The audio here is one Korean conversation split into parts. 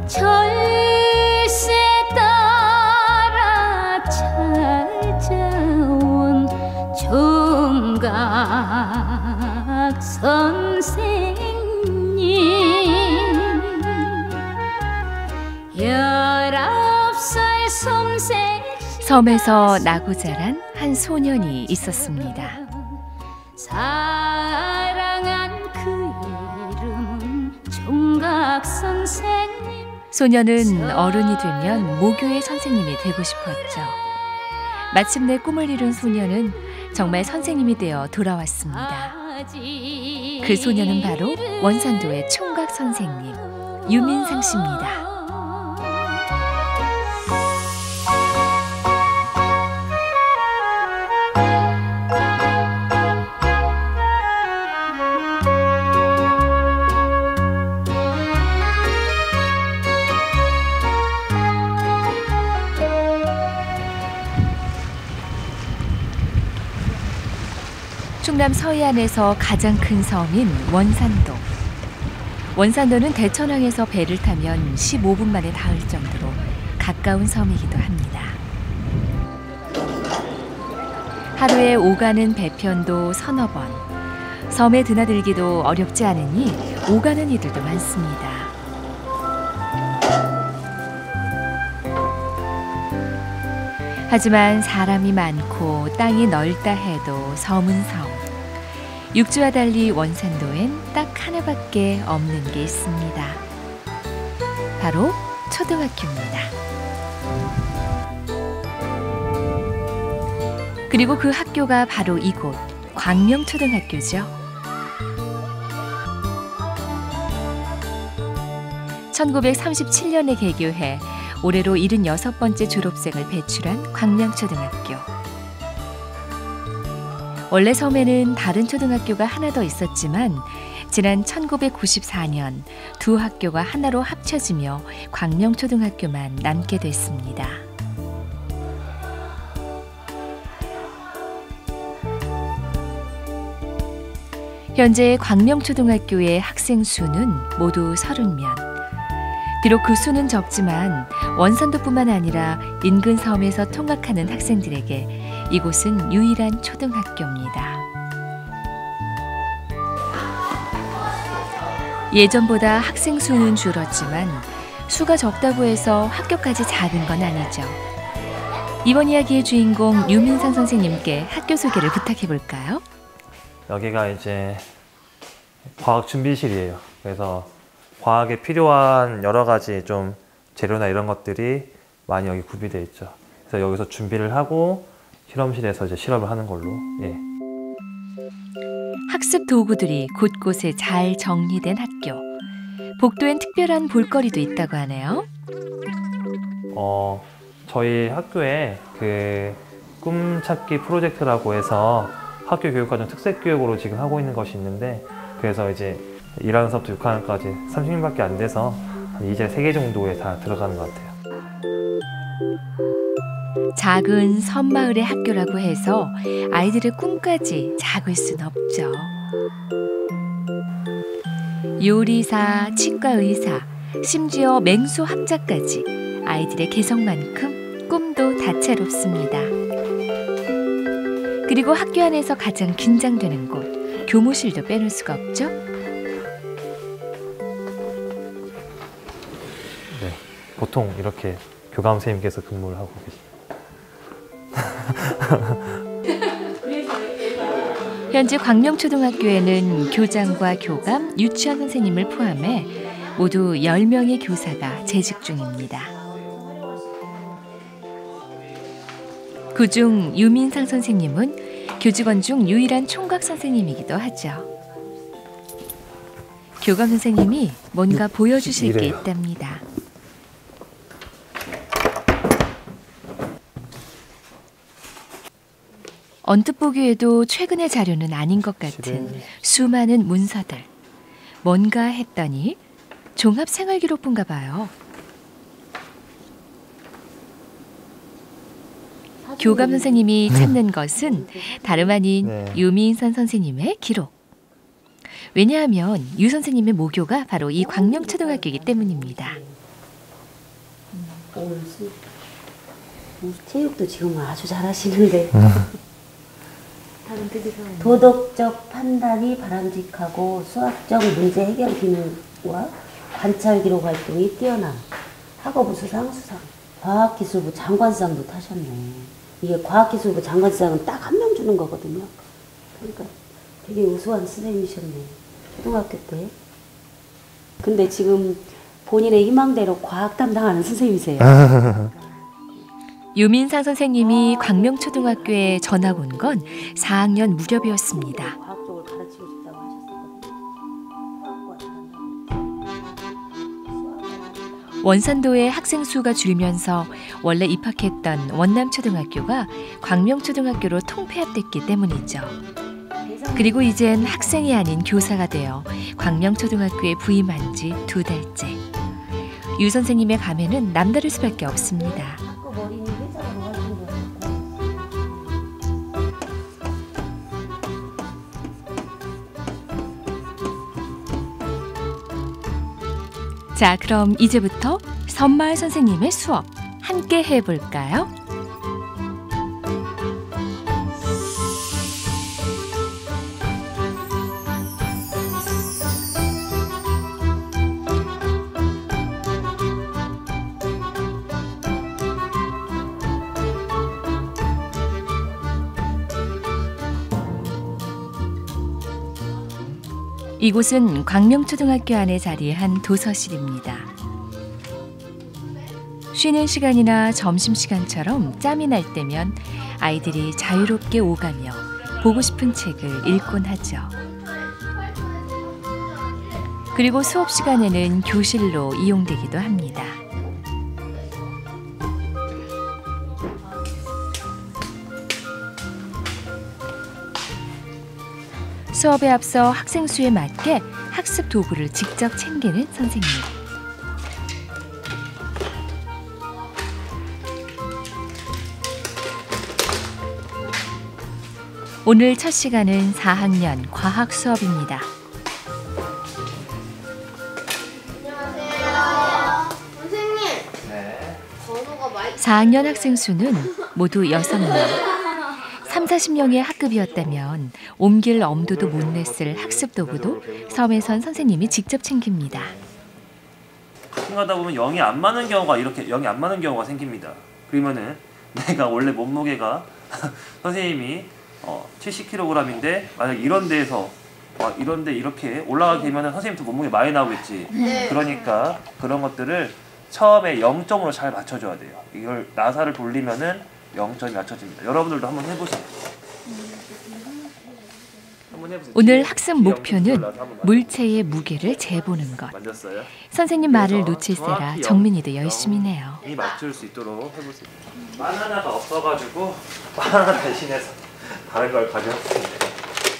절세 따라 찾아온 총각 선생님 19살 섬색 섬에서 나고 자란 한 소년이 있었습니다. 사랑한 그 이름은 총각 선생님. 소년은 어른이 되면 모교의 선생님이 되고 싶었죠. 마침내 꿈을 이룬 소년은 정말 선생님이 되어 돌아왔습니다. 그 소년은 바로 원산도의 총각 선생님 유민상 씨입니다. 충남 서해안에서 가장 큰 섬인 원산도. 원산도는 대천항에서 배를 타면 15분 만에 닿을 정도로 가까운 섬이기도 합니다. 하루에 오가는 배편도 서너 번. 섬에 드나들기도 어렵지 않으니 오가는 이들도 많습니다. 하지만 사람이 많고 땅이 넓다 해도 섬은 섬. 육지와 달리 원산도엔 딱 하나밖에 없는 게 있습니다. 바로 초등학교입니다. 그리고 그 학교가 바로 이곳 광명초등학교죠. 1937년에 개교해 올해로 76번째 졸업생을 배출한 광명초등학교. 원래 섬에는 다른 초등학교가 하나 더 있었지만 지난 1994년 두 학교가 하나로 합쳐지며 광명초등학교만 남게 됐습니다. 현재 광명초등학교의 학생 수는 모두 30명. 비록 그 수는 적지만 원산도뿐만 아니라 인근 섬에서 통학하는 학생들에게 이곳은 유일한 초등학교입니다. 예전보다 학생 수는 줄었지만 수가 적다고 해서 학교까지 작은 건 아니죠. 이번 이야기의 주인공 유민상 선생님께 학교 소개를 부탁해 볼까요? 여기가 이제 과학 준비실이에요. 그래서 과학에 필요한 여러 가지 좀 재료나 이런 것들이 많이 여기 구비되어 있죠. 그래서 여기서 준비를 하고 실험실에서 이제 실험을 하는 걸로. 예. 학습 도구들이 곳곳에 잘 정리된 학교. 복도엔 특별한 볼거리도 있다고 하네요. 저희 학교에 그 꿈찾기 프로젝트라고 해서 학교 교육과정 특색교육으로 지금 하고 있는 것이 있는데, 그래서 이제 1학년서부터 6학년까지 30명밖에 안 돼서 이제 3개 정도에 다 들어가는 것 같아요. 작은 섬마을의 학교라고 해서 아이들의 꿈까지 작을 순 없죠. 요리사, 치과의사, 심지어 맹수 학자까지 아이들의 개성만큼 꿈도 다채롭습니다. 그리고 학교 안에서 가장 긴장되는 곳, 교무실도 빼놓을 수가 없죠. 네, 보통 이렇게 교감 선생님께서 근무를 하고 계십니다. 현재 광명초등학교에는 교장과 교감, 유치원 선생님을 포함해 모두 10명의 교사가 재직 중입니다. 그중 유민상 선생님은 교직원 중 유일한 총각 선생님이기도 하죠. 교감 선생님이 뭔가 보여주실 게 있답니다. 언뜻 보기에도 최근의 자료는 아닌 것 같은 수많은 문서들. 뭔가 했더니 종합생활기록부인가 봐요. 교감 선생님이 찾는 것은 다름 아닌 네. 유민선 선생님의 기록. 왜냐하면 유 선생님의 모교가 바로 이 광명초등학교이기 때문입니다. 체육도 지금 아주 잘하시는데 도덕적 판단이 바람직하고 수학적 문제 해결 기능과 관찰 기록 활동이 뛰어난 학업부 수상, 과학기술부 장관상도 타셨네. 이게 과학기술부 장관상은 딱 한 명 주는 거거든요. 그러니까 되게 우수한 선생님이셨네. 초등학교 때. 근데 지금 본인의 희망대로 과학 담당하는 선생님이세요. 유민상 선생님이 광명초등학교에 전학 온 건 4학년 무렵이었습니다. 과학 쪽을 가르치고 싶다고 하셨었거든요. 원산도의 학생 수가 줄면서 원래 입학했던 원남초등학교가 광명초등학교로 통폐합됐기 때문이죠. 그리고 이젠 학생이 아닌 교사가 되어 광명초등학교에 부임한 지 2달째. 유 선생님의 감회는 남다를 수밖에 없습니다. 학급 어린이 회장으로 활동도 하셨고. 자, 그럼 이제부터 선마을 선생님의 수업 함께 해볼까요? 이곳은 광명초등학교 안에 자리한 도서실입니다. 쉬는 시간이나 점심시간처럼 짬이 날 때면 아이들이 자유롭게 오가며 보고 싶은 책을 읽곤 하죠. 그리고 수업 시간에는 교실로 이용되기도 합니다. 수업에 앞서 학생 수에 맞게 학습 도구를 직접 챙기는 선생님. 오늘 첫 시간은 4학년 과학 수업입니다. 안녕하세요. 선생님. 네. 번호가 많이 4학년 학생 수는 모두 6명. 3, 40명의 학급이었다면 옮길 엄두도 못 냈을 학습 도구도 섬에선 선생님이 직접 챙깁니다. 하다 보면 0이 안 맞는 경우가 이렇게 0이 안 맞는 경우가 생깁니다. 그러면은 내가 원래 몸무게가 선생님이 70kg인데 만약 이런 데에서 이런데 이렇게 올라가게 되면 선생님도 몸무게 많이 나오겠지. 네. 그러니까 그런 것들을 처음에 0점으로 잘 맞춰줘야 돼요. 이걸 나사를 돌리면은 0점이 맞춰집니다. 여러분들도 한번 해보세요. 오늘 학습 목표는 물체의 무게를 재보는 것. 만졌어요? 선생님 말을 놓칠세라 정민이도 열심히 내요. 이 맞출 수 있도록 해보세요. 바나나가 없어가지고 바나나 대신해서 다른 걸 가져왔습니다.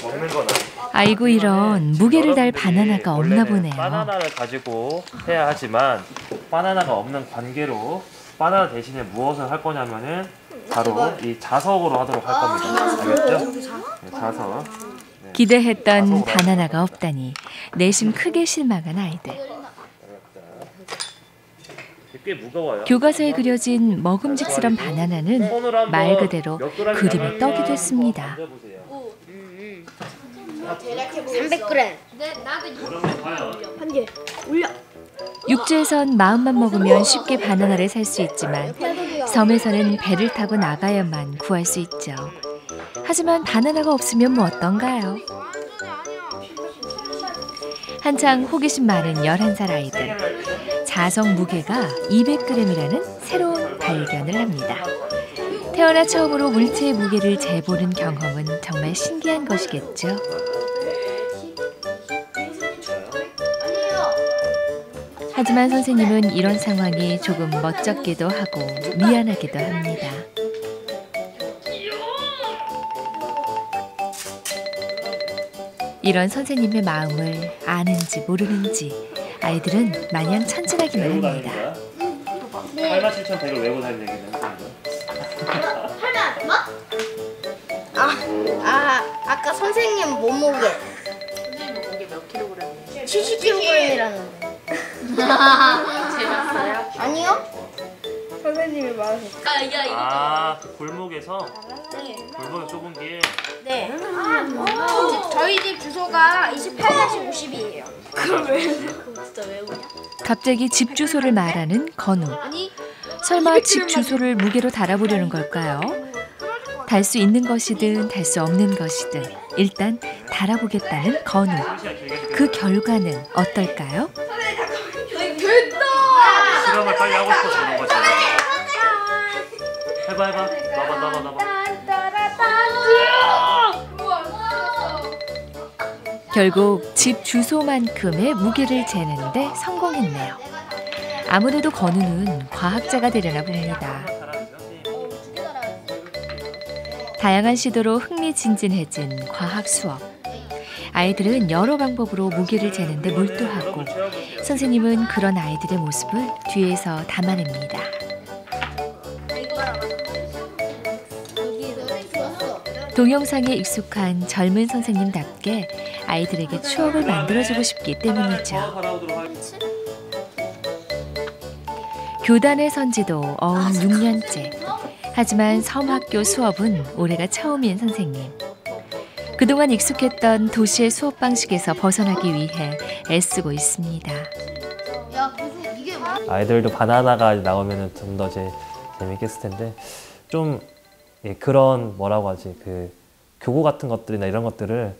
먹는 건 아니에요. 아이고 이런 무게를 달 바나나가 없나 원래는 보네요. 바나나를 가지고 해야 하지만 바나나가 없는 관계로 바나나 대신에 무엇을 할 거냐면은 바로 이 자석으로 하도록 할 겁니다. 알겠죠? 네, 자석. 네. 기대했던 바나나가 없다니 내심 크게 실망한 아이들. 꽤 무거워요. 교과서에 그려진 먹음직스런 바나나는 손으로 한번 말 그대로 몇 그램이나 그림의 떡이 한번 됐습니다. 만져보세요. 대략 해보겠어. 300g. 네, 나도 그러면 과연 한 개. 올려. 육지에선 마음만 먹으면 쉽게 바나나를 살 수 있지만 섬에서는 배를 타고 나가야만 구할 수 있죠. 하지만 바나나가 없으면 뭐 어떤가요? 한창 호기심 많은 11살 아이들. 자석 무게가 200g이라는 새로운 발견을 합니다. 태어나 처음으로 물체의 무게를 재보는 경험은 정말 신기한 것이겠죠. 하지만 선생님은 이런 상황이 조금 멋쩍기도 하고 미안하기도 합니다. 이런 선생님의 마음을 아는지 모르는지 아이들은 마냥 천진하기만 합니다. 87,100을 외고 다니는 얘기는 하나. 아까 선생님 몸무게. 선생님 몸무게 몇 킬로그램이에요? 70kg이라는데. 재밌어요? 아니요? 선생님이 말하셨어요. 아, 골목에서 골목 좁은 길. 네. 저희 집 주소가 28-50이에요. 진짜 외우냐? 갑자기 집 주소를 말하는 건우. 아니, 설마 집 주소를 무게로 달아보려는 걸까요? 달 수 있는 것이든 달 수 없는 것이든 일단 달아보겠다는 건우. 그 결과는 어떨까요? 실험을 빨리 하고 싶어서 그런 거지. 해봐. 나봐. 결국 집 주소만큼의 무게를 재는데 성공했네요. 아무래도 건우는 과학자가 되려나 봅니다. 다양한 시도로 흥미진진해진 과학 수업. 아이들은 여러 방법으로 무게를 재는데 몰두하고 선생님은 그런 아이들의 모습을 뒤에서 담아냅니다. 동영상에 익숙한 젊은 선생님답게 아이들에게 추억을 만들어주고 싶기 때문이죠. 교단의 선지도 어음 6년째. 하지만 섬학교 수업은 올해가 처음인 선생님. 그동안 익숙했던 도시의 수업 방식에서 벗어나기 위해 애쓰고 있습니다. 야, 이게 뭐야? 아이들도 바나나가 나오면 좀 더 재밌겠을 텐데 좀 그런 뭐라고 하지 그 교구 같은 것들이나 이런 것들을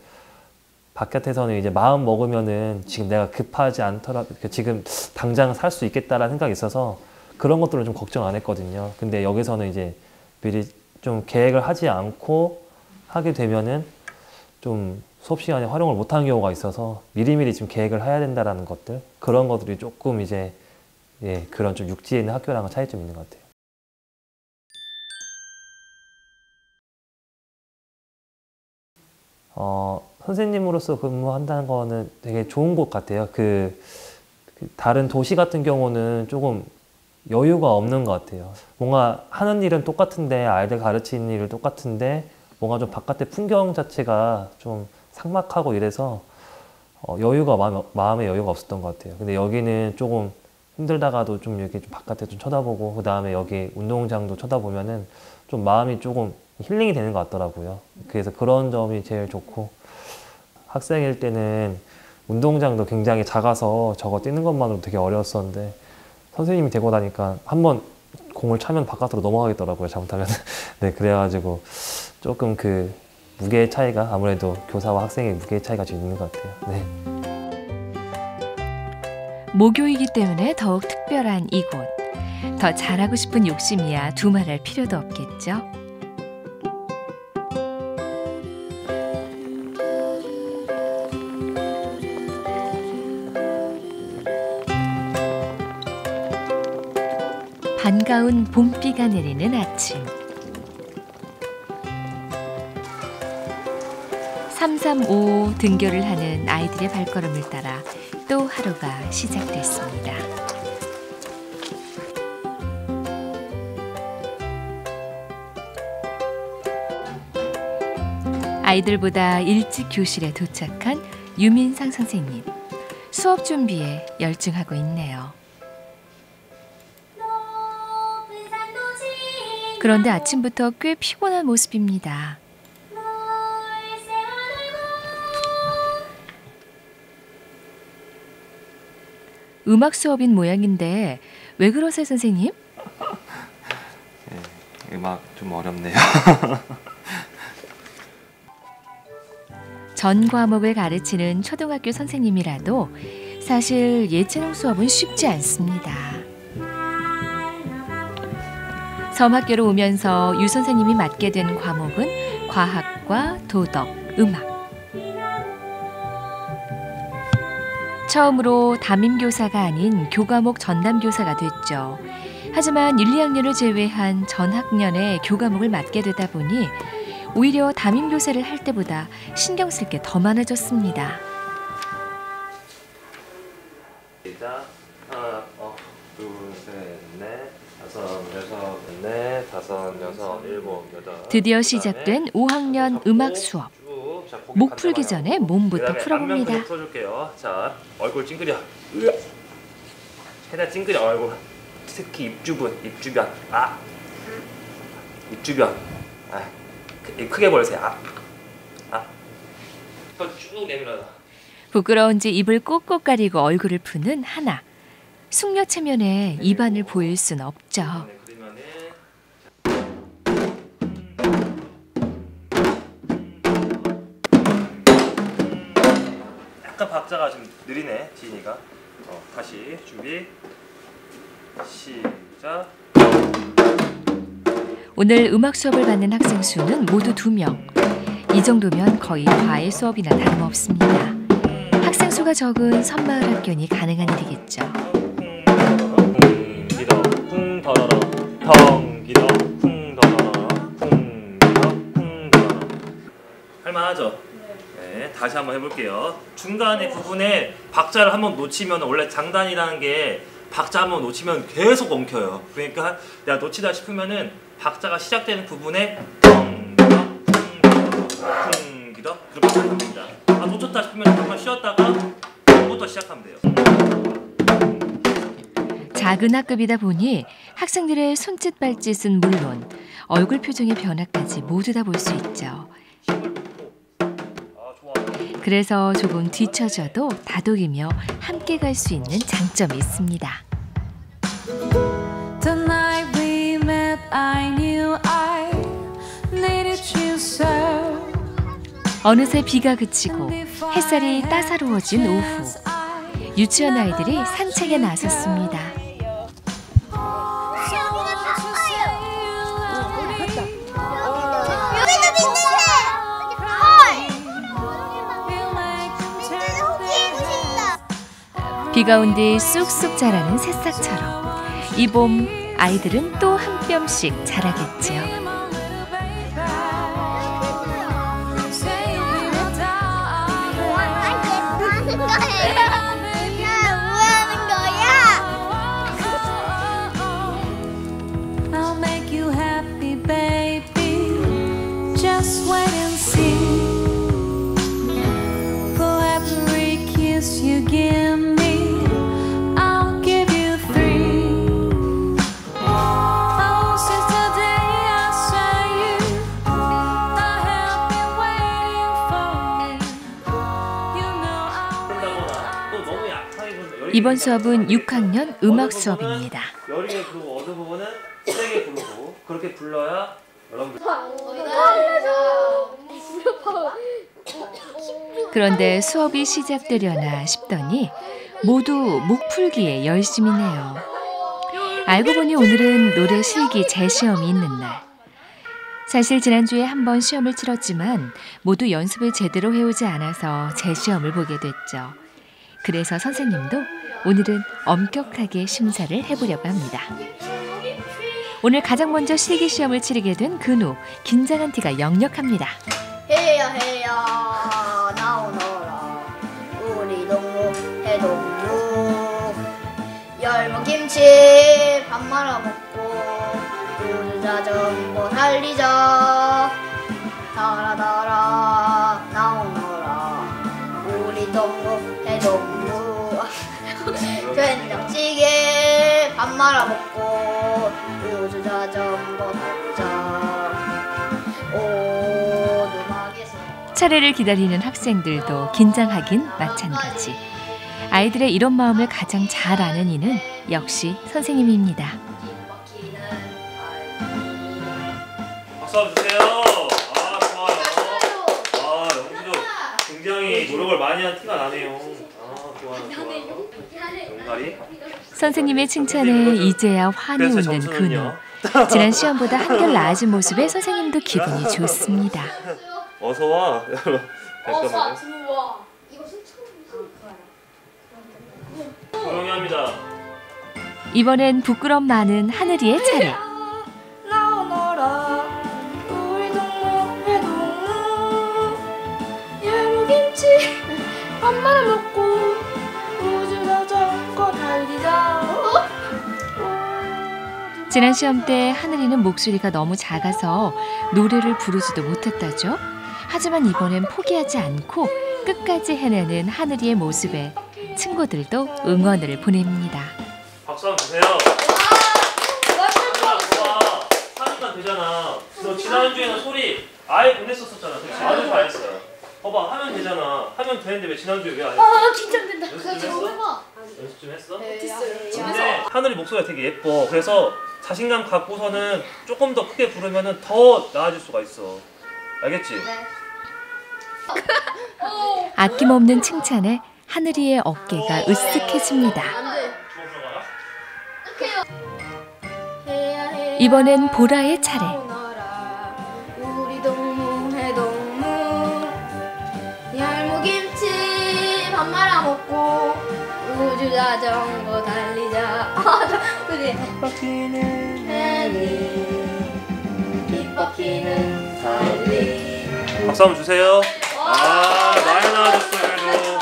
바깥에서는 이제 마음 먹으면은 지금 내가 급하지 않더라도 지금 당장 살 수 있겠다라는 생각이 있어서 그런 것들은 좀 걱정 안 했거든요. 근데 여기서는 이제 미리 좀 계획을 하지 않고 하게 되면은 좀 수업 시간에 활용을 못하는 경우가 있어서 미리미리 지금 계획을 해야 된다라는 것들 그런 것들이 조금 이제 그런 좀 육지에 있는 학교랑은 차이점이 있는 것 같아요. 선생님으로서 근무한다는 거는 되게 좋은 것 같아요. 다른 도시 같은 경우는 조금 여유가 없는 것 같아요. 뭔가 하는 일은 똑같은데 아이들 가르치는 일은 똑같은데 뭔가 좀 바깥의 풍경 자체가 좀 삭막하고 이래서 마음에 여유가 없었던 것 같아요. 근데 여기는 조금 힘들다가도 좀 이렇게 좀 바깥에 좀 쳐다보고 그 다음에 여기 운동장도 쳐다보면은 좀 마음이 조금 힐링이 되는 것 같더라고요. 그래서 그런 점이 제일 좋고 학생일 때는 운동장도 굉장히 작아서 저거 뛰는 것만으로 되게 어려웠었는데 선생님이 되고 나니까 한번 공을 차면 바깥으로 넘어가겠더라고요. 잘못하면. 네, 그래가지고 조금 그 무게의 차이가 아무래도 교사와 학생의 무게의 차이가 좀 있는 것 같아요. 네. 모교이기 때문에 더욱 특별한 이곳. 더 잘하고 싶은 욕심이야 두말할 필요도 없겠죠. 반가운 봄비가 내리는 아침. 335 등교를 하는 아이들의 발걸음을 따라 또 하루가 시작됐습니다. 아이들보다 일찍 교실에 도착한 유민상 선생님. 수업 준비에 열중하고 있네요. 그런데 아침부터 꽤 피곤한 모습입니다. 음악 수업인 모양인데 왜 그러세요, 선생님? 음악 좀 어렵네요. 전 과목을 가르치는 초등학교 선생님이라도 사실 예체능 수업은 쉽지 않습니다. 섬학교로 오면서 유 선생님이 맡게 된 과목은 과학과 도덕, 음악. 처음으로 담임교사가 아닌 교과목 전담교사가 됐죠. 하지만 1, 2학년을 제외한 전 학년의 교과목을 맡게 되다 보니 오히려 담임교사를 할 때보다 신경 쓸 게 더 많아졌습니다. 시작. 하나, 둘, 셋, 넷, 다섯, 여섯, 넷, 다섯, 여섯, 일곱, 드디어 시작된 5학년 음악 수업. 목 풀기 전에 몸부터 풀어봅니다. 풀어줄게요. 자, 얼굴 찡그려. 최대한 찡그려 얼굴. 특히 입 주변. 입 주변. 크게 벌세요. 쭉 내밀어라. 부끄러운지 입을 꼭꼭 가리고 얼굴을 푸는 하나. 숙녀 체면에 입안을 보일 순 없죠. 약간 박자가 좀 느리네, 지인이가. 다시 준비. 시작. 오늘 음악 수업을 받는 학생 수는 모두 2명. 이 정도면 거의 과외 수업이나 다름없습니다. 학생 수가 적은 섬마을 학교니 가능한 일이겠죠. 기더 쿵 더러러 덩 기더 쿵 더러러 쿵 기더 쿵 더러러. 할만하죠? 네, 다시 한번 해볼게요. 중간에 부분에 박자를 한번 놓치면 원래 장단이라는 게 박자 한번 놓치면 계속 엉켜요. 그러니까 내가 놓치다 싶으면은 박자가 시작되는 부분에 덩 기더 그렇게 시작하면 됩니다. 놓쳤다 싶으면 잠깐 쉬었다가 처음부터 시작하면 돼요. 작은 학급이다 보니 학생들의 손짓 발짓은 물론 얼굴 표정의 변화까지 모두 다 볼 수 있죠. 그래서 조금 뒤처져도 다독이며 함께 갈 수 있는 장점이 있습니다. The night we met, I knew I needed you so. 어느새 비가 그치고 햇살이 따사로워진 오후. 유치원 아이들이 산책에 나섰습니다. 비가 온 뒤 쑥쑥 자라는 새싹처럼 이 봄 아이들은 또 한 뼘씩 자라겠지요. I'll make you happy, baby. Just wait and see. For every kiss you give me, I'll give you 3. Oh, since the day I saw you, I have been waiting for me. You know I'll 이번 수업은 6학년 음악 수업입니다. 여리게 부르고 어느 부분은 세게 부르고 그렇게 불러야 여러분들. 그런데 수업이 시작되려나 싶더니 모두 목 풀기에 열심이네요. 알고 보니 오늘은 노래 실기 재시험이 있는 날. 사실 지난주에 한 번 시험을 치렀지만 모두 연습을 제대로 해오지 않아서 재시험을 보게 됐죠. 그래서 선생님도 오늘은 엄격하게 심사를 해보려고 합니다. 오늘 가장 먼저 실기시험을 치르게 된 근우, 긴장한 티가 역력합니다. 해야 해야 나오너라 우리 동무 해동무 열무김치 밥 말아 먹고 우주 자전거 달리자 달아달아 나오너라 우리 동무 해동무 된장찌개 밥 말아 먹고 우주 자전거 달리자 오두막에서 차례를 기다리는 학생들도 긴장하긴 마찬가지. 아이들의 이런 마음을 가장 잘 아는 이는 역시 선생님입니다. 박수 한번 주세요. 좋아요. 영수도 굉장히 노력을 많이 한 티가 나네요. 좋아요. 용가리. 선생님의 칭찬에 이제야 환히 웃는 근우. 지난 시험보다 한결 나아진 모습에 선생님도 기분이 좋습니다. 어서 와. 잠깐만요. 조용히 합니다. 이번엔 부끄럼 많은 하늘이의 차례. 나오너라 우리 동무 해동무 열무김치 밥 말아 먹고 우주 자전거 달리자. 지난 시험 때 하늘이는 목소리가 너무 작아서 노래를 부르지도 못했다죠. 하지만 이번엔 포기하지 않고 끝까지 해내는 하늘이의 모습에 친구들도 응원을 보냅니다. 박수 한번 주세요. 하니까 되잖아. 너 지난주에는 소리 아예 보냈었잖아. 아주 잘했어요. 봐봐, 하면 되잖아. 하면 되는데 왜 지난주에 왜 안 했어? 긴장된다. 연습 좀 했어? 연습 좀 했어? 됐어요. 근데 하늘이 목소리가 되게 예뻐. 그래서 자신감 갖고서는 조금 더 크게 부르면은 더 나아질 수가 있어. 알겠지? 아낌없는 칭찬에 하늘이의 어깨가 으쓱해집니다. 이번엔 보라의 차례. 우리 동무해 동무 열무김치 밥 말아 먹고 우주 자전거 달리자. 그래. 깃바퀴는 달리 깃바퀴는 달리. 박수 한번 주세요. 많이 나아졌어. 그래도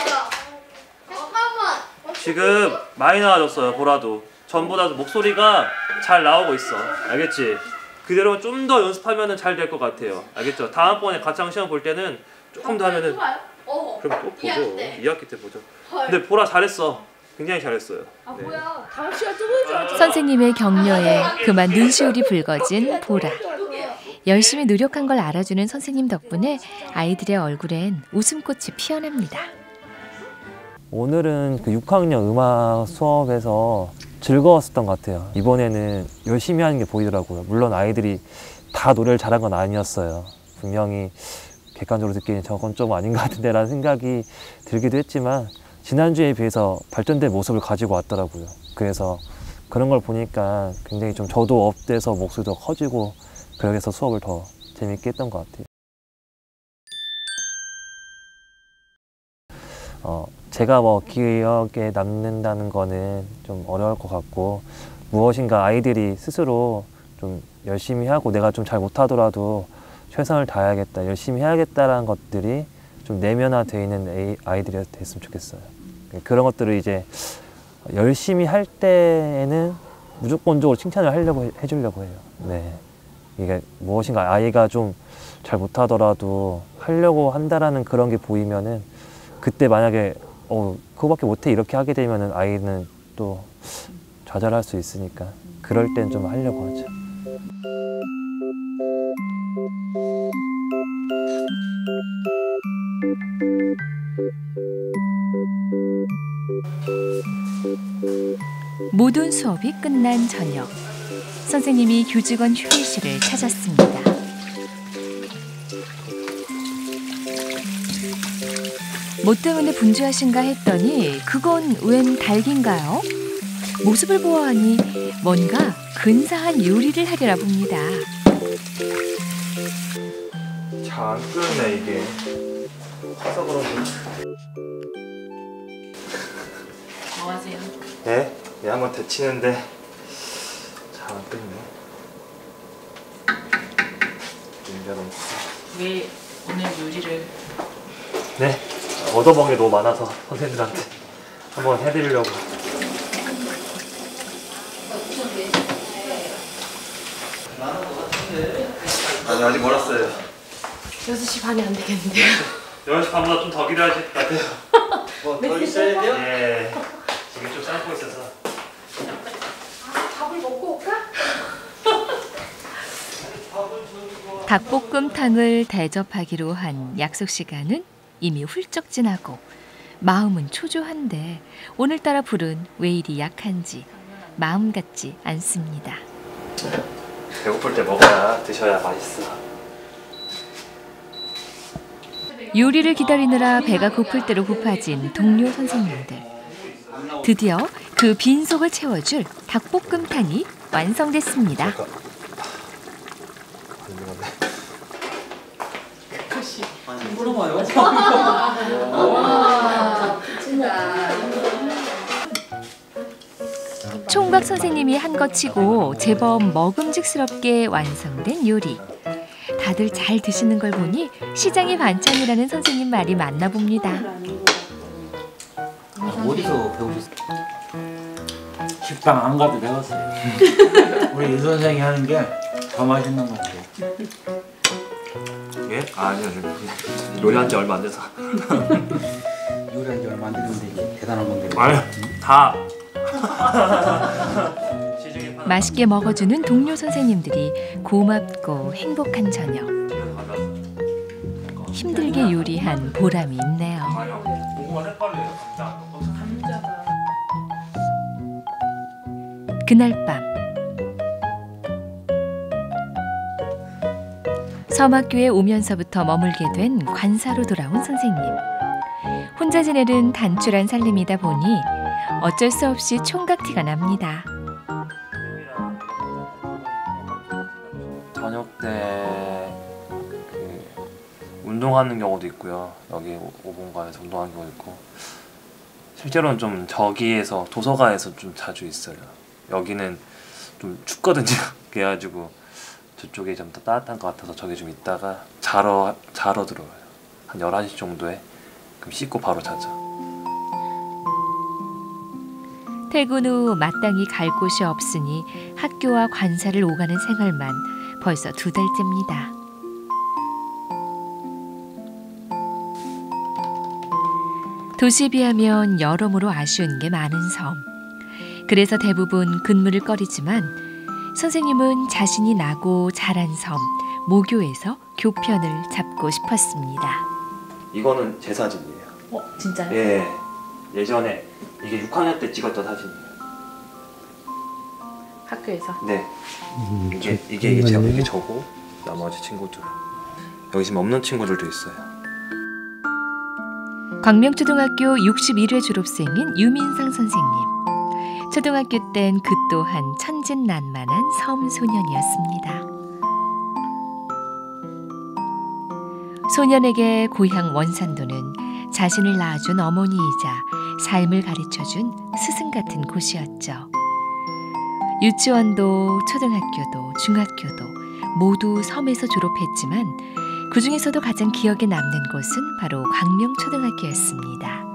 잠깐만. 지금 많이 나아졌어요. 보라도 전보다 목소리가 잘 나오고 있어. 알겠지? 그대로 좀 더 연습하면 잘 될 것 같아요. 알겠죠? 다음번에 가창 시험 볼 때는 조금 더 하면은 그럼 또 보죠. 2학기 때 보죠. 근데 보라 잘했어. 굉장히 잘했어요. 네. 뭐야? 다음 시간 또 볼 줄 알았잖아. 선생님의 격려에 그만 눈시울이 붉어진 보라. 열심히 노력한 걸 알아주는 선생님 덕분에 아이들의 얼굴엔 웃음꽃이 피어납니다. 오늘은 그 6학년 음악 수업에서 즐거웠었던 것 같아요. 이번에는 열심히 하는 게 보이더라고요. 물론 아이들이 다 노래를 잘한 건 아니었어요. 분명히 객관적으로 듣기에는 저건 좀 아닌 것 같은데 라는 생각이 들기도 했지만 지난주에 비해서 발전된 모습을 가지고 왔더라고요. 그래서 그런 걸 보니까 굉장히 좀 저도 업돼서 목소리도 커지고 그래서 수업을 더 재밌게 했던 것 같아요. 제가 뭐 기억에 남는다는 거는 좀 어려울 것 같고 무엇인가 아이들이 스스로 좀 열심히 하고 내가 좀 잘 못하더라도 최선을 다해야겠다, 열심히 해야겠다라는 것들이 좀 내면화되어 있는 아이들이 됐으면 좋겠어요. 그런 것들을 이제 열심히 할 때에는 무조건적으로 칭찬을 해주려고 해요. 네. 이게 무엇인가 아이가 좀 잘 못하더라도 하려고 한다라는 그런 게 보이면은 그때 만약에 그거밖에 못해 이렇게 하게 되면은 아이는 또 좌절할 수 있으니까 그럴 땐 좀 하려고 하죠. 모든 수업이 끝난 저녁, 선생님이 교직원 휴게실을 찾았습니다. 뭐 때문에 분주하신가 했더니 그건 웬 닭인가요? 모습을 보아하니 뭔가 근사한 요리를 하려나 봅니다. 잘 안 끓네 이게. 커서 그런지. 뭐 하세요? 네? 한번 데치는데 잘 안 끓네. 왜 오늘 요리를? 네, 얻어먹은 게 너무 많아서 선생님들한테 한번 해드리려고. 아니 아직 멀었어요. 6시 반이 안 되겠는데요? 10시 반보다 좀 더 기다려야 될 것 같아요. 뭐 더 있어야 돼요? 예, 지금 좀 삶고 있어서. 밥을 먹고 올까? 닭볶음탕을 대접하기로 한 약속 시간은 이미 훌쩍 지나고 마음은 초조한데 오늘따라 불은 왜 이리 약한지 마음 같지 않습니다. 배고플 때 먹어야 드셔야 맛있어. 요리를 기다리느라 배가 고플 대로 고파진 동료 선생님들. 드디어 그 빈속을 채워줄 닭볶음탕이 완성됐습니다. 물어봐요. 총각 선생님이 한 것 치고 제법 먹음직스럽게 완성된 요리. 다들 잘 드시는 걸 보니 시장의 반찬이라는 선생님 말이 맞나 봅니다. 어디서 배우셨어요? 식당 안 가도 되겠어요. 우리 유 선생이 하는 게 더 맛있는 것 같아요. 예? 아니요. 요리한 지 얼마 안 돼서. 요리한 지 얼마 안 됐는데 이게 대단한 건데. 아유, 다. 맛있게 먹어주는 동료 선생님들이 고맙고 행복한 저녁. 힘들게 요리한 보람이 있네요. 그날 밤 섬학교에 오면서부터 머물게 된 관사로 돌아온 선생님. 혼자 지내는 단출한 살림이다 보니 어쩔 수 없이 총각티가 납니다. 저녁 때 운동하는 경우도 있고요. 여기 오본관에서 운동하는 경우도 있고, 실제로는 좀 저기에서 도서관에서 좀 자주 있어요. 여기는 좀 춥거든요. 그래가지고 저쪽이 좀 더 따뜻한 것 같아서 저기 좀 있다가 자러 들어와요. 한 11시 정도에. 그럼 씻고 바로 자죠. 퇴근 후 마땅히 갈 곳이 없으니 학교와 관사를 오가는 생활만 벌써 2달째입니다. 도시에 비하면 여러모로 아쉬운 게 많은 섬. 그래서 대부분 근무를 꺼리지만 선생님은 자신이 나고 자란 섬 모교에서 교편을 잡고 싶었습니다. 이거는 제 사진이에요. 진짜요? 예. 예전에 이게 6학년 때 찍었던 사진이에요. 학교에서? 네. 이게 저고 나머지 친구들. 여기 지금 없는 친구들도 있어요. 광명초등학교 61회 졸업생인 유민상 선생님. 초등학교 땐 그 또한 천진난만한 섬 소년이었습니다. 소년에게 고향 원산도는 자신을 낳아준 어머니이자 삶을 가르쳐준 스승 같은 곳이었죠. 유치원도 초등학교도 중학교도 모두 섬에서 졸업했지만 그 중에서도 가장 기억에 남는 곳은 바로 광명초등학교였습니다.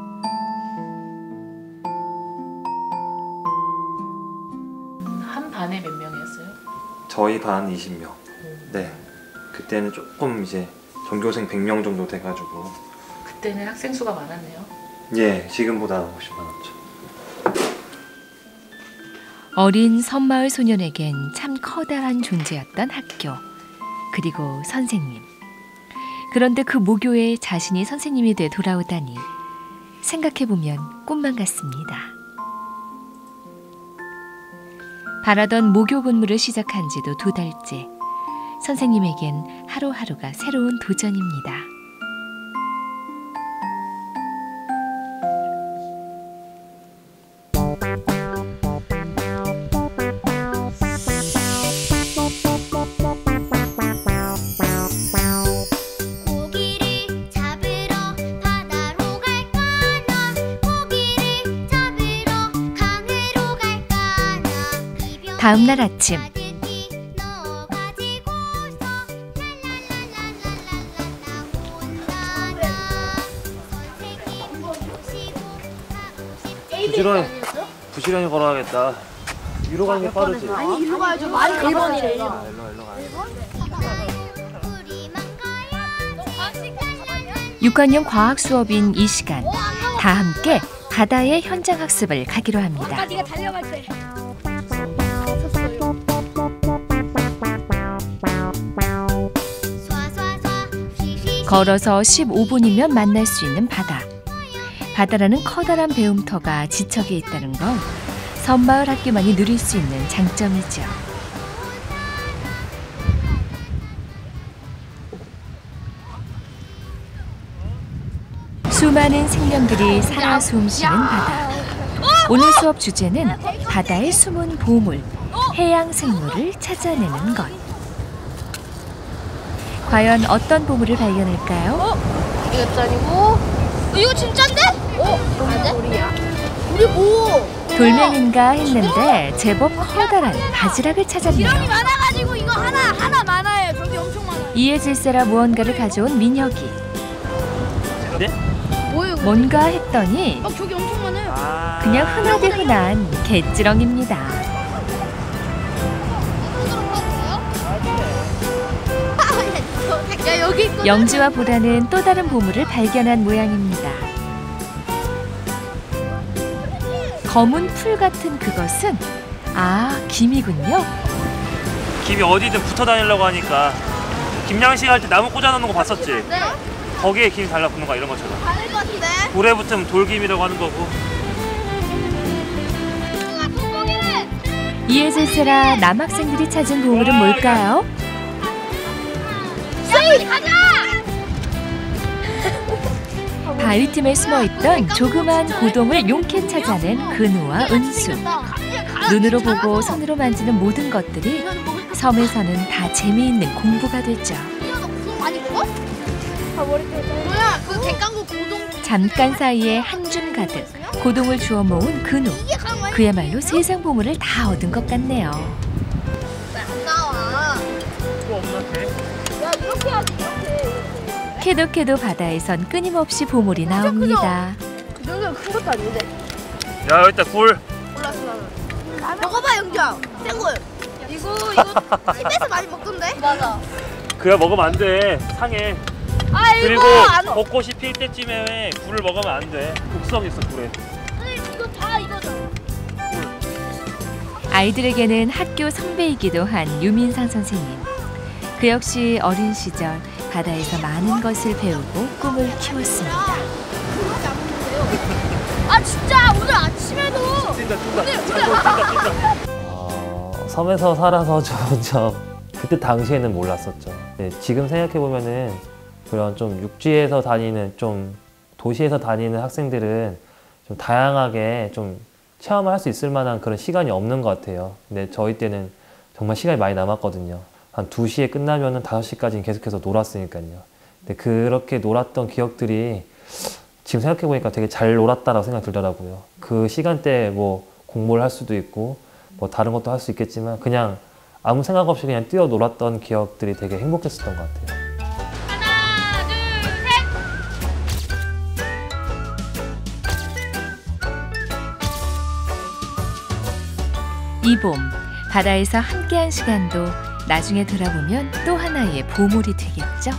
한 반에 몇 명이었어요? 저희 반 20명. 네. 그때는 조금 이제 전교생 100명 정도 돼가지고. 그때는 학생 수가 많았네요. 예, 지금보다 훨씬 많았죠. 어린 섬마을 소년에겐 참 커다란 존재였던 학교, 그리고 선생님. 그런데 그 모교에 자신이 선생님이 돼 돌아오다니 생각해보면 꿈만 같습니다. 바라던 모교 근무를 시작한 지도 2달째. 선생님에겐 하루하루가 새로운 도전입니다. 고기를 잡으러 바다로 갈까나 고기를 잡으러 강으로 갈까나 다음 날 아침 부지런히 걸어야겠다. 위로 가는 게 빠르지. 아니 일로 가야죠. 말이 1번이래. 일로 가. 6학년 과학 수업인 이 시간, 다 함께 바다의 현장 학습을 가기로 합니다. 네가 달려갈 때. 걸어서 15분이면 만날 수 있는 바다. 바다라는 커다란 배움터가 지척에 있다는 건 섬마을 학교만이 누릴 수 있는 장점이죠. 수많은 생명들이 살아 숨쉬는 바다. 오늘 수업 주제는 바다의 숨은 보물, 해양 생물을 찾아내는 것. 과연 어떤 보물을 발견할까요? 이것도 아니고 이거 진짠데? 돌이야. 우리 뭐? 돌멩인가 했는데 제법 커다란 바지락을 찾았네요. 기름이 많아가지고 이거 하나 많아요. 저기 엄청 많아요. 이에 질세라 무언가를 가져온 민혁이. 네? 뭐예요? 뭔가 했더니 저기 엄청 많아요. 그냥 흔하디 흔한 갯지렁입니다. 야 여기 있거든. 영지와 보라는 또 다른 보물을 발견한 모양입니다. 검은 풀 같은 그것은 김이군요. 김이 어디든 붙어 다니려고 하니까 김양식 할 때 나무 꽂아놓는 거 봤었지? 네. 거기에 김이 달라붙는 거야, 이런 것처럼. 다를 것 같은데. 돌에 붙으면 돌김이라고 하는 거고. 이에질세라 남학생들이 찾은 보물은 뭘까요? 야 가자. 바위 틈에 숨어있던 조그만 고동을 용케 찾아낸 근우와 은수. 눈으로 보고 손으로 만지는 모든 것들이 섬에서는 다 재미있는 공부가 되죠. 많이 먹어? 뭐야 그 객강구 고동. 잠깐 사이에 한 줌 가득 고동을 주워 모은 근우. 그야말로 세상 보물을 다 얻은 것 같네요. 안 나와. 뭐 없나 돼? 야 이렇게 하지 이렇게. 캐도 캐도 바다에선 끊임없이 보물이 나옵니다. 그 정도면 큰 것도 아닌데. 야, 여기 있다, 굴. 몰랐어 나는. 먹어봐 영주야. 생굴. 이거 집에서 많이 먹던데. 맞아. 그야 먹으면 안 돼. 상해. 그리고 벚꽃이 필 때쯤에 굴을 먹으면 안 돼. 독성 있어, 굴에. 이거 다 이거죠. 아이들에게는 학교 선배이기도 한 유민상 선생님. 그 역시 어린 시절 바다에서 많은 것을 배우고 꿈을 키웠습니다. 그렇게 안 먹는데요. 아 진짜 오늘 아침에도. 뛴다. 섬에서 살아서 그때 당시에는 몰랐었죠. 네, 지금 생각해 보면은 그런 좀 육지에서 다니는 좀 도시에서 다니는 학생들은 좀 다양하게 좀 체험을 할 수 있을 만한 그런 시간이 없는 것 같아요. 근데 저희 때는 정말 시간이 많이 남았거든요. 한 2시에 끝나면은 5시까지는 계속해서 놀았으니까요. 근데 그렇게 놀았던 기억들이 지금 생각해 보니까 되게 잘 놀았다라고 생각이 들더라고요. 그 시간대에 뭐 공부를 할 수도 있고 뭐 다른 것도 할 수 있겠지만 그냥 아무 생각 없이 그냥 뛰어 놀았던 기억들이 되게 행복했었던 것 같아요. 하나 둘 셋. 이 봄 바다에서 함께한 시간도 나중에 돌아보면 또 하나의 보물이 되겠죠.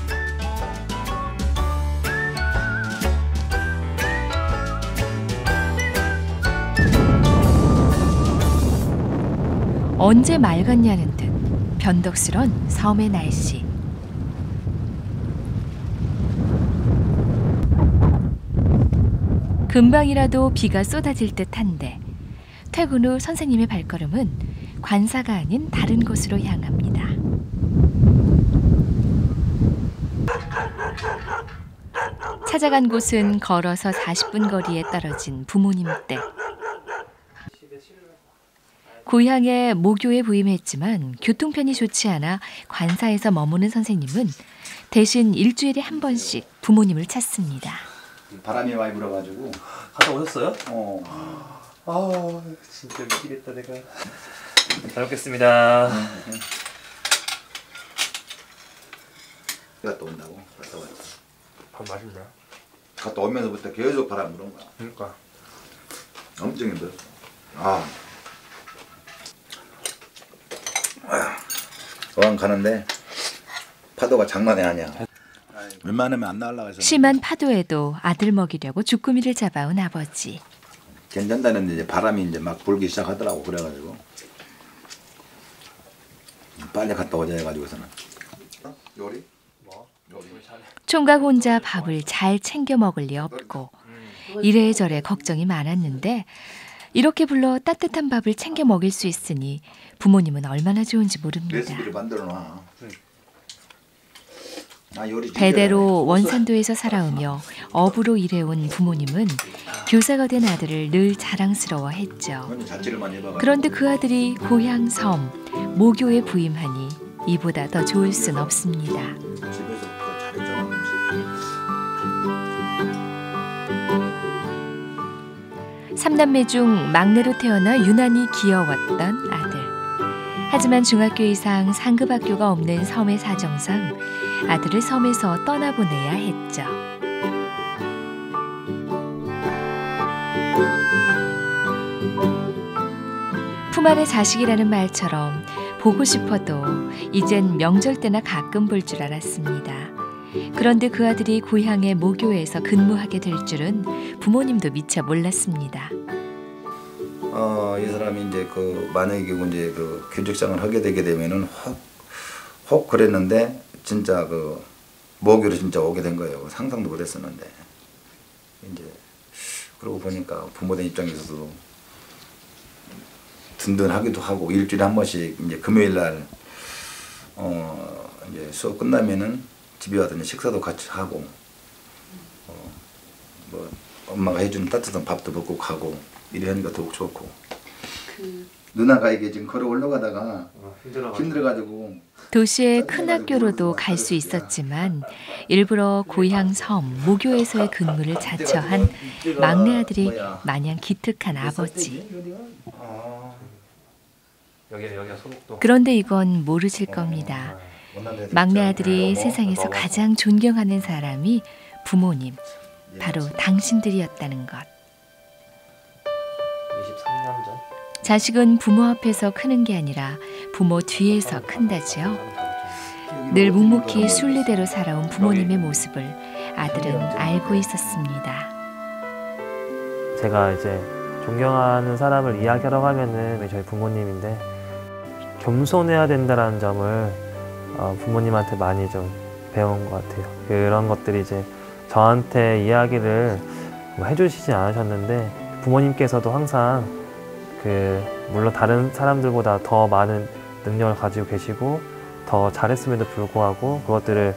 언제 맑았냐는 듯 변덕스런 섬의 날씨. 금방이라도 비가 쏟아질 듯한데 퇴근 후 선생님의 발걸음은 관사가 아닌 다른 곳으로 향합니다. 찾아간 곳은 걸어서 40분 거리에 떨어진 부모님 댁. 고향에 모교에 부임했지만 교통편이 좋지 않아 관사에서 머무는 선생님은 대신 일주일에 한 번씩 부모님을 찾습니다. 바람이 많이 불어가지고. 갔다 오셨어요? 어. 진짜 미치겠다 내가. 잘 먹겠습니다. 갔다 온다고? 갔다 왔지. 밥 맛있네. 갔다 오면서부터 계속 바람 불은 거야. 그러니까. 엄청 힘들었어. 어항 가는데 파도가 장난이 아니야. 웬만하면 안 나가려고 해서. 심한 파도에도 아들 먹이려고 주꾸미를 잡아온 아버지. 괜찮다는데 이제 바람이 이제 막 불기 시작하더라고. 그래가지고 빨리 갔다 오자 해가지고서는. 요리? 총각 혼자 밥을 잘 챙겨 먹을 리 없고 이래저래 걱정이 많았는데 이렇게 불러 따뜻한 밥을 챙겨 먹일 수 있으니 부모님은 얼마나 좋은지 모릅니다. 레시피를 만들어놔. 대대로 원산도에서 살아오며 어부로 일해온 부모님은 교사가 된 아들을 늘 자랑스러워했죠. 그런데 그 아들이 고향 섬 모교에 부임하니 이보다 더 좋을 순 없습니다. 삼남매 중 막내로 태어나 유난히 귀여웠던 아들. 하지만 중학교 이상 상급 학교가 없는 섬의 사정상 아들을 섬에서 떠나보내야 했죠. 수많은 자식이라는 말처럼 보고 싶어도 이젠 명절 때나 가끔 볼 줄 알았습니다. 그런데 그 아들이 고향의 모교에서 근무하게 될 줄은 부모님도 미처 몰랐습니다. 이 사람이 이제 만약에 이제 교직장을 하게 되게 되면은 혹 그랬는데 진짜 모교로 진짜 오게 된 거예요. 상상도 못했었는데 이제 그러고 보니까 부모님 입장에서도 든든하기도 하고 일주일에 한 번씩 이제 금요일 날 이제 수업 끝나면은 집에 와서 식사도 같이 하고 뭐 엄마가 해주는 따뜻한 밥도 먹고 가고 이래 하니까 더욱 좋고. 누나가 이게 지금 걸어 올라가다가 힘들어가지고 도시의 큰 학교로도 갈 수 있었지만 일부러 고향 섬 모교에서의 근무를 자처한 막내 아들이 마냥 기특한 아버지. 그런데 이건 모르실 겁니다. 막내 아들이 세상에서 가장 존경하는 사람이 부모님, 바로 당신들이었다는 것. 23년 전? 자식은 부모 앞에서 크는 게 아니라 부모 뒤에서 큰다지요. 늘 묵묵히 순리대로 살아온 부모님의 모습을 아들은 알고 있었습니다. 제가 이제 존경하는 사람을 이야기하러 가면은 저희 부모님인데 겸손해야 된다는 점을 부모님한테 많이 좀 배운 것 같아요. 그런 것들이 이제 저한테 이야기를 해주시진 않으셨는데 부모님께서도 항상 물론 다른 사람들보다 더 많은 능력을 가지고 계시고 더 잘했음에도 불구하고 그것들을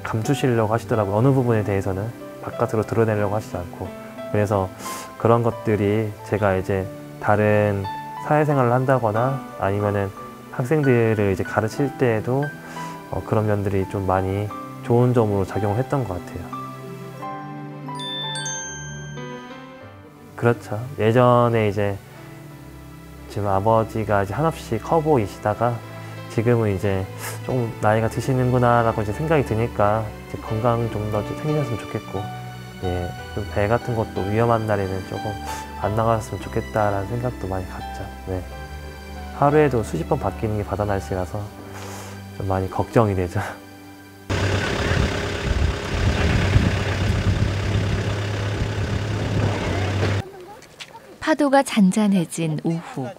감추시려고 하시더라고요. 어느 부분에 대해서는 바깥으로 드러내려고 하시지 않고. 그래서 그런 것들이 제가 이제 다른 사회생활을 한다거나 아니면은 학생들을 이제 가르칠 때에도 그런 면들이 좀 많이 좋은 점으로 작용을 했던 것 같아요. 그렇죠. 예전에 이제 지금 아버지가 이제 한없이 커 보이시다가 지금은 이제 조금 나이가 드시는구나 라고 이제 생각이 드니까 이제 건강 좀 더 챙기셨으면 좋겠고, 예, 좀 배 같은 것도 위험한 날에는 조금 안 나갔으면 좋겠다라는 생각도 많이 갔죠. 네. 하루에도 수십 번 바뀌는 게 바다 날씨라서 좀 많이 걱정이 되죠. 파도가 잔잔해진 오후,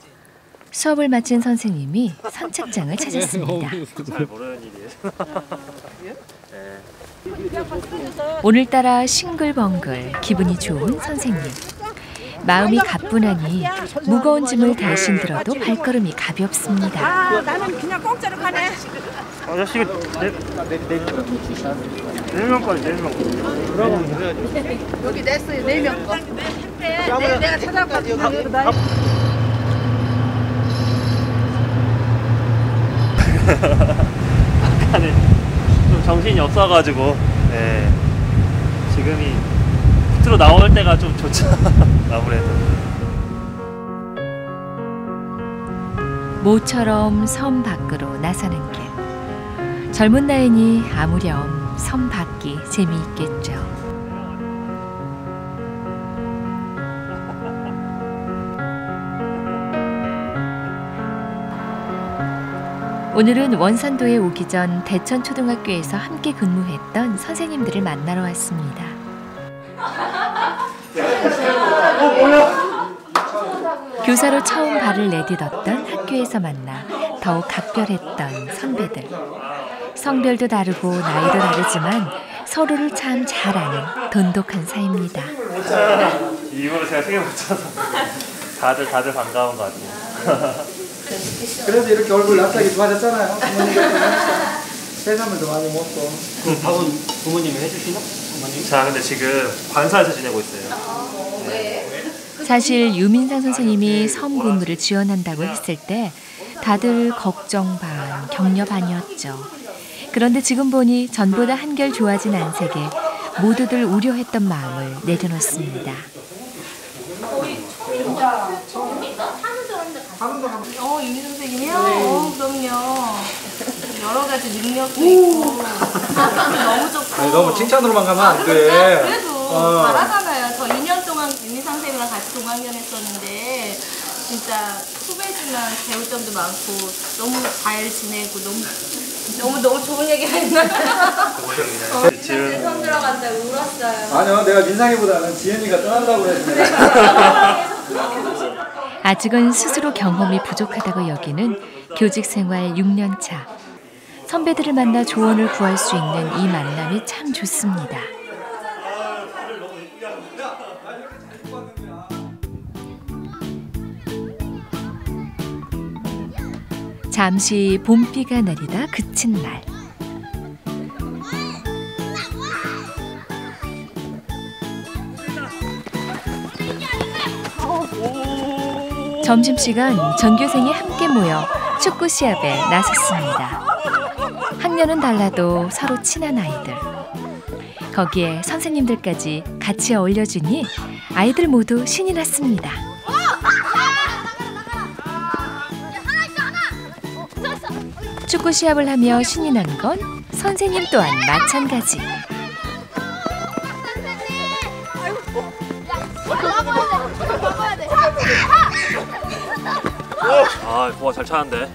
수업을 마친 선생님이 선착장을 찾았습니다. 잘 모르는 일이에요. 오늘따라 싱글벙글 기분이 좋은 선생님. 마음이 가뿐하니 무거운 짐을 대신 들어도 발걸음이 가볍습니다. 나는 그냥 공짜로 가네. 아저씨가 네 명까지 4명. 여기 냈어요, 4명 거. 내가 찾아봤거든. 아까는 좀 정신이 없어가지고, 네. 지금이 밑으로 나올 때가 좀 좋죠. 아무래도. 모처럼 섬 밖으로 나서는 길. 젊은 나이니 아무렴 섬 밖이 재미있겠죠. 오늘은 원산도에 오기 전 대천초등학교에서 함께 근무했던 선생님들을 만나러 왔습니다. 교사로 처음 발을 내딛었던 학교에서 만나 더욱 각별했던 선배들. 성별도 다르고 나이도 다르지만 서로를 참 잘 아는 돈독한 사이입니다. 이거를 제가 생각 못해서 다들 반가운 것 같아요. 그래서 이렇게 얼굴 납작이 좋아졌잖아요. 해산물도 많이 먹고. 그럼 밥은 부모님이 해주시나? 어머님? 자, 근데 지금 관사에서 지내고 있어요. 사실 유민상 선생님이 섬 근무를 지원한다고 했을 때 다들 걱정 반, 격려 반이었죠. 그런데 지금 보니 전보다 한결 좋아진 안색에 모두들 우려했던 마음을 내려놓습니다. 유민 선생님이요? 그럼요. 여러 가지 능력도 있고 너무 좋고. 아니, 너무 칭찬으로만 가면 안 돼. 그래도 잘하잖아요. 저 2년 동안 유민 선생님이랑 같이 동학년 했었는데 진짜 후배지만 배울 점도 많고 너무 잘 지내고 너무 좋은 얘기 했나? 손 들어간다 울었어요. 아니요, 내가 민상이보다는 지은이가 떠난다고 했는데. 아직은 스스로 경험이 부족하다고 여기는 교직 생활 6년 차. 선배들을 만나 조언을 구할 수 있는 이 만남이 참 좋습니다. 잠시 봄비가 내리다 그친 날. 점심시간 전교생이 함께 모여 축구 시합에 나섰습니다. 학년은 달라도 서로 친한 아이들. 거기에 선생님들까지 같이 어울려주니 아이들 모두 신이 났습니다. 축구 시합을 하며 신이 난 건 선생님 또한 마찬가지. 와, 잘 차는데.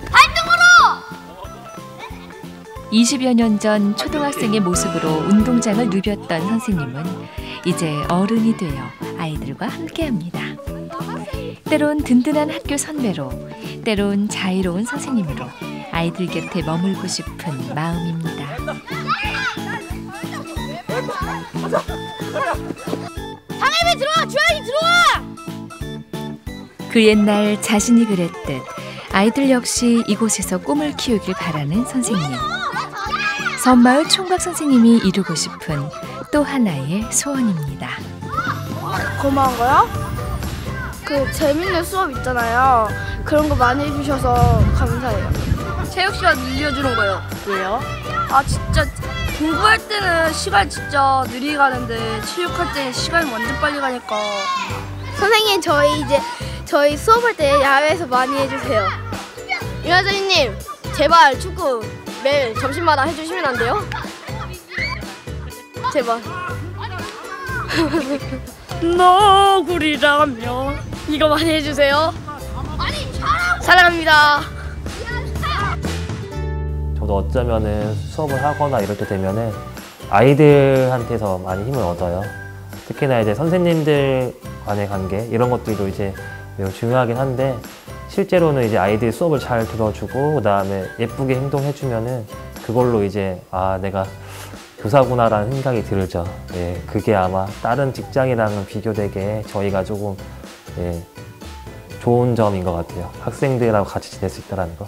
20여 년 전 초등학생의 모습으로 운동장을 누볐던 선생님은 이제 어른이 되어 아이들과 함께합니다. 때론 든든한 학교 선배로, 때론 자유로운 선생님으로 아이들 곁에 머물고 싶은 마음입니다. 상임이 들어와! 주환이 들어와! 그 옛날 자신이 그랬듯 아이들 역시 이곳에서 꿈을 키우길 바라는 선생님. 섬마을 총각 선생님이 이루고 싶은 또 하나의 소원입니다. 고마운 거요? 그 재밌는 수업 있잖아요. 그런 거 많이 해주셔서 감사해요. 체육 시간 늘려주는 거요. 왜요? 아 진짜 공부할 때는 시간 진짜 느리게 가는데 체육할 때는 시간이 완전 빨리 가니까. 선생님 저희 수업할 때 야외에서 많이 해주세요. 윤아 선생님 제발 축구 매일 점심마다 해주시면 안 돼요? 제발. 너구리라며 이거 많이 해주세요. 사랑합니다. 저도 어쩌면은 수업을 하거나 이럴 때 되면은 아이들한테서 많이 힘을 얻어요. 특히나 이제 선생님들 간의 관계 이런 것들도 이제 매우 중요하긴 한데 실제로는 이제 아이들 수업을 잘 들어주고 그다음에 예쁘게 행동해주면은 그걸로 이제 아 내가 교사구나라는 생각이 들죠. 예, 그게 아마 다른 직장이랑은 비교되게 저희가 조금 좋은 점인 것 같아요. 학생들하고 같이 지낼 수 있다는 거.